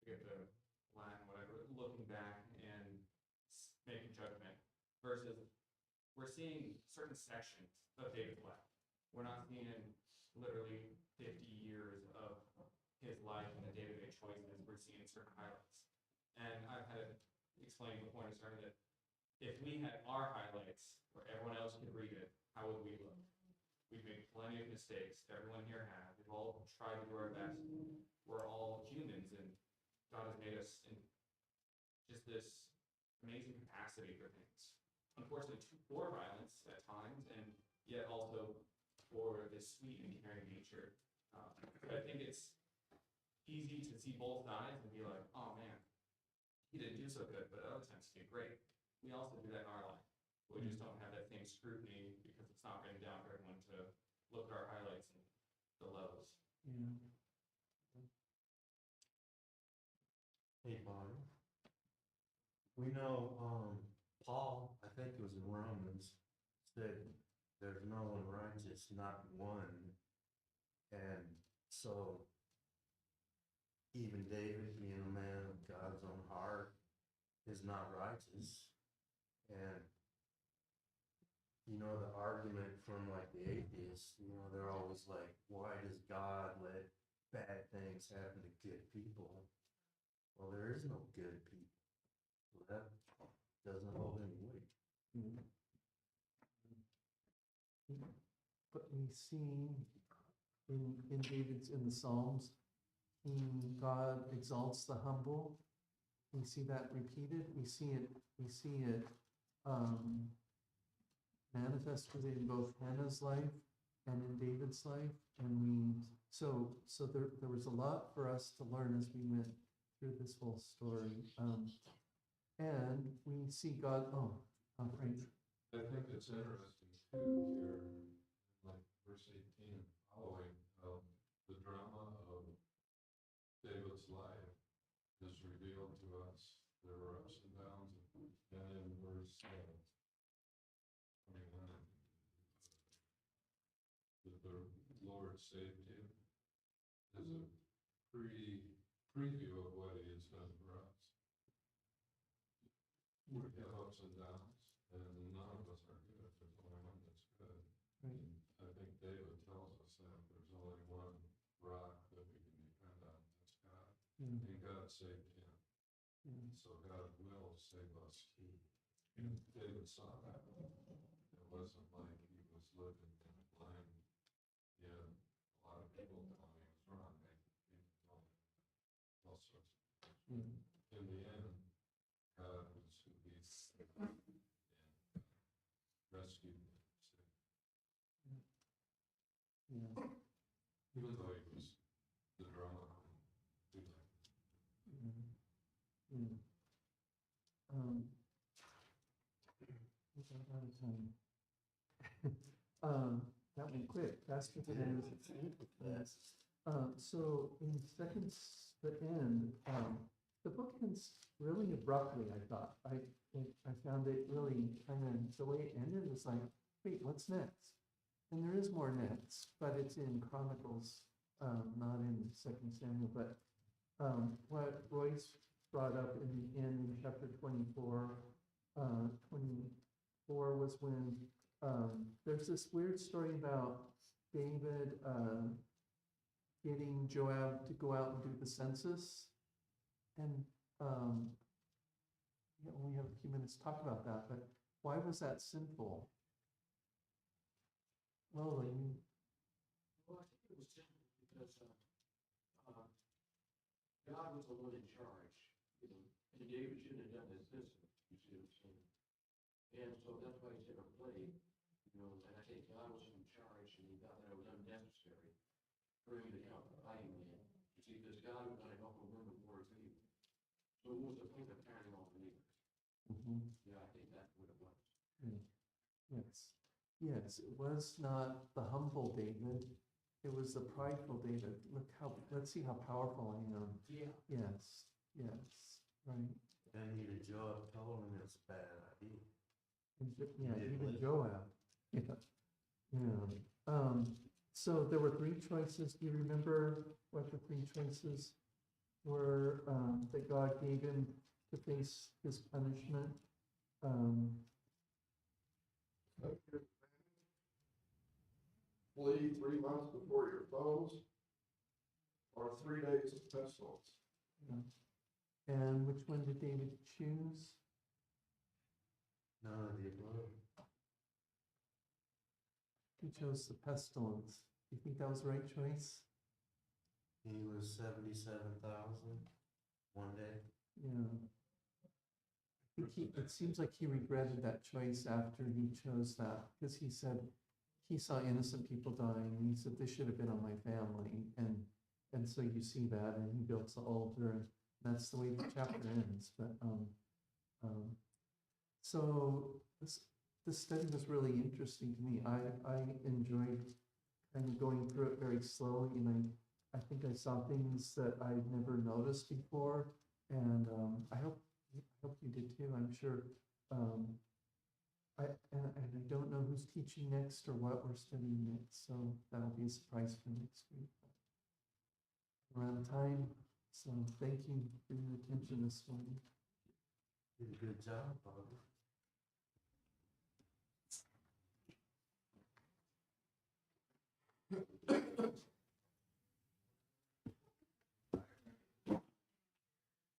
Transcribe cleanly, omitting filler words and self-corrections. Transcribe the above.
forget the line, whatever, looking back and making judgment, versus we're seeing certain sections of David's life. We're not seeing literally 50 years of his life and the day-to-day choices. We're seeing certain highlights. And I've had it explained before in a sermon that if we had our highlights where everyone else could read it, how would we look? We've made plenty of mistakes. Everyone here has. We've all tried to do our best. We're all humans, and God has made us in just this amazing capacity for things. Unfortunately, for violence at times, and yet also for this sweet and caring nature. But I think it's easy to see both sides and be like, oh man, he didn't do so good, but other times he did great. We also do that in our life. We just don't have that same scrutiny because it's not written down for everyone to look at our highlights and the lows. Yeah. Hey, Bonnie. We know Paul, I think it was in Romans, said there's no one righteous, not one. And so even David, being a man of God's own heart, is not righteous. And the argument from like the atheists, they're always like, why does God let bad things happen to good people? Well, there is no good people. So that doesn't hold any weight. Mm-hmm. But we see in David's, in the Psalms, God exalts the humble. We see that repeated. We see it manifested in both Hannah's life and in David's life. And so there was a lot for us to learn as we went through this whole story. And we see God, Frank. I think it's interesting too here, like verse 18 following, the drama of David's life is revealed to us. There were ups and downs, and in verse 21, that the Lord saved him is a preview of what he has done for us. We have ups and downs, and none of us are good. There's only one that's good. Right. I think David tells us that there's only one rock that we can depend on, that's God. Mm. And God saved him. Mm. So God will save us too. And David saw that. It wasn't like he was living in a blind. He had a lot of people telling him he was wrong. People told him all sorts of things. Mm. In the end, God was who he and rescued him. Yeah. Even though he was the drama queen. Mm. We're out of time. That went quick, faster than I was expecting. Yes. So in the end, the book ends really abruptly, I thought. I found it really kind of, the way it ended was like, wait, what's next? And there is more next, but it's in Chronicles, not in 2 Samuel. But what Royce brought up in the end in chapter 24, 24 was when there's this weird story about David getting Joab to go out and do the census. And we have a few minutes to talk about that, but why was that sinful? Well, I think it was simple because God was the one in charge, and David shouldn't have done this, you see what I'm saying? And so that's why he's never played, and I think God was in charge, and he thought that it was unnecessary for him to help the fighting man, you see, because God was going to help him win the war of evil. So what was the point of carrying all the neighbors? Yeah, I think that's what it was. Yes. Yes, it was not the humble David. It was the prideful David. Let's see how powerful I am. Yeah. Yes, right. And even Joab told him it's a bad idea. Even Joab. Yeah. So there were three choices. Do you remember what the three choices where, that God gave him to face his punishment. Flee 3 months before your foes, or 3 days of pestilence. Yeah. And which one did David choose? None of the above. He chose the pestilence. Do you think that was the right choice? He was 77,000 one day. Yeah. I think it seems like he regretted that choice after he chose that, because he said he saw innocent people dying, and he said, this should have been on my family. And so you see that, and he built the altar, and that's the way the chapter ends. But so this study was really interesting to me. I enjoyed kind of going through it very slowly, and I think I saw things that I'd never noticed before, and I hope you did too. I'm sure. And I don't know who's teaching next or what we're studying next, so that'll be a surprise for next week. We're out of time, so thank you for your attention this morning. Did a good job, Barbara.